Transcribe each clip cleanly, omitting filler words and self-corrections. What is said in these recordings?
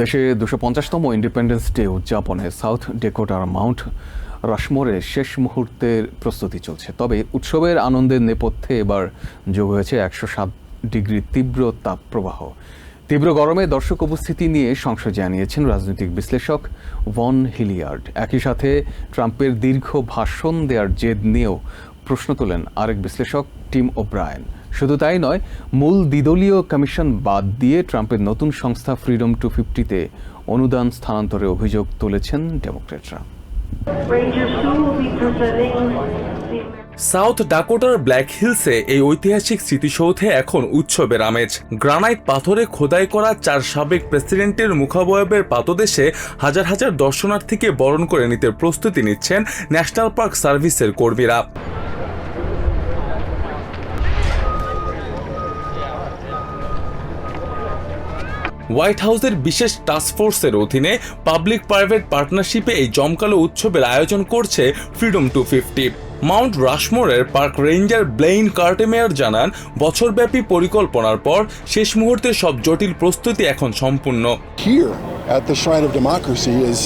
দেশে 250তম independence day উদযাপনে south ডেকোটার Mount রাশমোরে শেষ মুহূর্তের প্রস্তুতি চলছে। তবে উৎসবের আনন্দের নেপথ্যে এবার যোগ হয়েছে 107 ডিগ্রি তীব্র তাপপ্রবাহ। তীব্র গরমে দর্শক উপস্থিতি নিয়ে সংশয় জানিয়েছেন রাজনৈতিক বিশ্লেষক ভন হিলিয়ার্ড। একই সাথে ট্রাম্পের দীর্ঘ ভাষণ দেওয়ার জেদ নিয়েও প্রশ্ন তোলেন আরেক বিশ্লেষক টিম ওব্রায়েন। শুধু তাই নয়, মূল দ্বিদলীয় কমিশন বাদ দিয়ে ট্রাম্পের নতুন সংস্থা ফ্রিডম 250-তে অনুদান স্থানান্তরের অভিযোগ তুলেছেন ডেমোক্র্যাটরা। সাউথ ডাকোটার ব্ল্যাক হিলসে এই ঐতিহাসিক স্মৃতিসৌধে এখন উৎসবের আমেজ। গ্রানাইট পাথরে খোদাই করা 4 সাবেক প্রেসিডেন্টের মুখাবয়বের পাদদেশে হাজার হাজার দর্শনার্থীকে বরণ করে নিতে প্রস্তুতি নিচ্ছেন ন্যাশনাল পার্ক সার্ভিসের কর্মীরা। হোয়াইট হাউসের বিশেষ টাস্কফোর্সের অধীনে পাবলিক প্রাইভেট পার্টনারশিপে এই জমকালো উৎসবের আয়োজন করছে ফ্রিডম 250। মাউন্ট রাশমোরের পার্ক রেঞ্জার ব্লেইন কার্টেমেয়ার জানান, বছরব্যাপী পরিকল্পনার পর শেষ মুহূর্তে সব জটিল প্রস্তুতি এখন সম্পূর্ণ। Here at the Shrine of Democracy is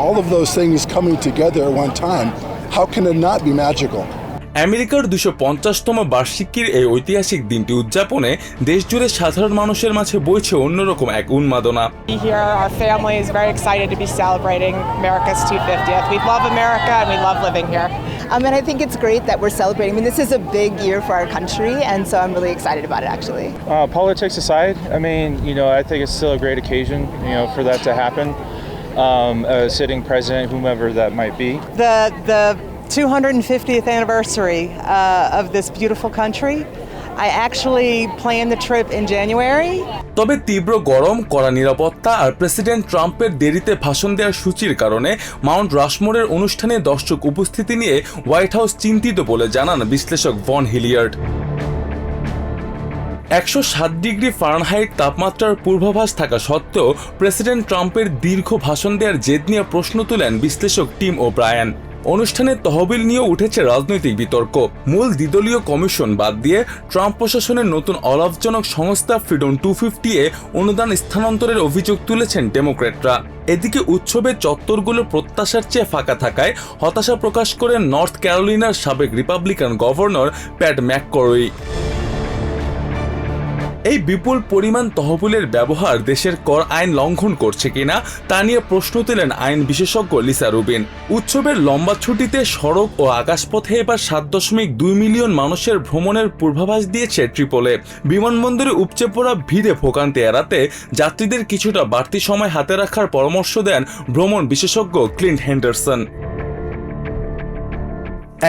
all of those things coming together at one time. How can it not be magical? আমেরিকার 250তম বার্ষিকীর এই ঐতিহাসিক দিনটি উদযাপনে দেশজুড়ে সাধারণ মানুষের মাঝে বইছে অন্যরকম এক উন্মাদনা। Here, our family is very excited to be celebrating America's 250th. We love America and we love living here. And I think it's great that we're celebrating. I mean, this is a big year for our country, and so I'm really excited about it, actually. Politics aside, I mean, I think it's still a great occasion, for that to happen. A sitting president, whomever that might be. The 250th anniversary of this beautiful country. I actually planned the trip in January. তবে তীব্র গরম, কড়া নিরাপত্তা আর president ট্রাম্পের দেরিতে ভাষণ দেওয়ার সূচির কারণে মাউন্ট রাশমোরের অনুষ্ঠানে দর্শক উপস্থিতি নিয়ে হোয়াইট হাউস চিন্তিত বলে জানান বিশ্লেষক ভন হিলিয়ার্ড। 107 ডিগ্রি ফারেনহাইট তাপমাত্রার পূর্বাভাস থাকা সত্ত্বেও প্রেসিডেন্ট ট্রাম্পের দীর্ঘ ভাষণ দেওয়ার জেদ নিয়ে প্রশ্ন তুলেন বিশ্লেষক টিম ওব্রায়েন। অনুষ্ঠানের তহবিল নিয়েও উঠেছে রাজনৈতিক বিতর্ক। মূল দ্বিদলীয় কমিশন বাদ দিয়ে ট্রাম্প প্রশাসনের নতুন অলাভজনক সংস্থা ফ্রিডম 250-এ অনুদান স্থানান্তরের অভিযোগ তুলেছেন ডেমোক্র্যাটরা। এদিকে উৎসবের চত্বরগুলো প্রত্যাশার চেয়ে ফাঁকা থাকায় হতাশা প্রকাশ করেন নর্থ ক্যারোলিনার সাবেক রিপাবলিকান গভর্নর প্যাট ম্যাককরই। এই বিপুল পরিমাণ তহবিলের ব্যবহার দেশের কর আইন লঙ্ঘন করছে কিনা তা নিয়ে প্রশ্ন তুলেন আইন বিশেষজ্ঞ লিসা রুবিন। উৎসবের লম্বা ছুটিতে সড়ক ও আকাশপথে এবার 7.2 মিলিয়ন মানুষের ভ্রমণের পূর্বাভাস দিয়েছে ট্রিপলে। বিমানবন্দরে উপচে পড়া ভিড়ে ভোগান্তি এড়াতে যাত্রীদের কিছুটা বাড়তি সময় হাতে রাখার পরামর্শ দেন ভ্রমণ বিশেষজ্ঞ ক্লিন্ট হেন্ডারসন।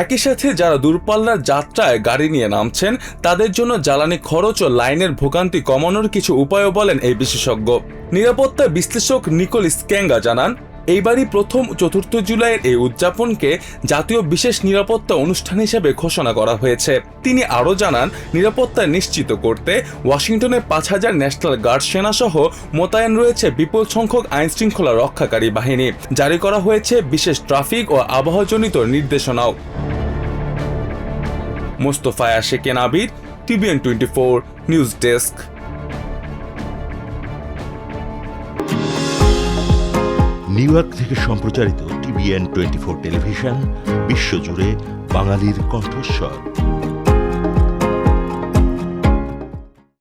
একই সাথে যারা দূরপাল্লার যাত্রায় গাড়ি নিয়ে নামছেন তাদের জন্য জ্বালানি খরচ ও লাইনের ভোগান্তি কমানোর কিছু উপায়ও বলেন এই বিশেষজ্ঞ। নিরাপত্তা বিশ্লেষক নিকোল স্ক্যাঙ্গা জানান, এইবারই প্রথম 4 জুলাইয়ের এই উদযাপনকে জাতীয় বিশেষ নিরাপত্তা অনুষ্ঠান হিসেবে ঘোষণা করা হয়েছে। তিনি আরও জানান, নিরাপত্তা নিশ্চিত করতে ওয়াশিংটনে 5000 ন্যাশনাল গার্ড সেনাসহ মোতায়েন রয়েছে বিপুল সংখ্যক আইনশৃঙ্খলা রক্ষাকারী বাহিনী। জারি করা হয়েছে বিশেষ ট্রাফিক ও আবহাওয়াজনিত নির্দেশনাও। Mostafa Ashequen Abid, TVN 24 news desk. New York থেকে সম্প্রচারিত TVN 24 টেলিভিশন বিশ্বজুড়ে বাঙালির কণ্ঠস্বর।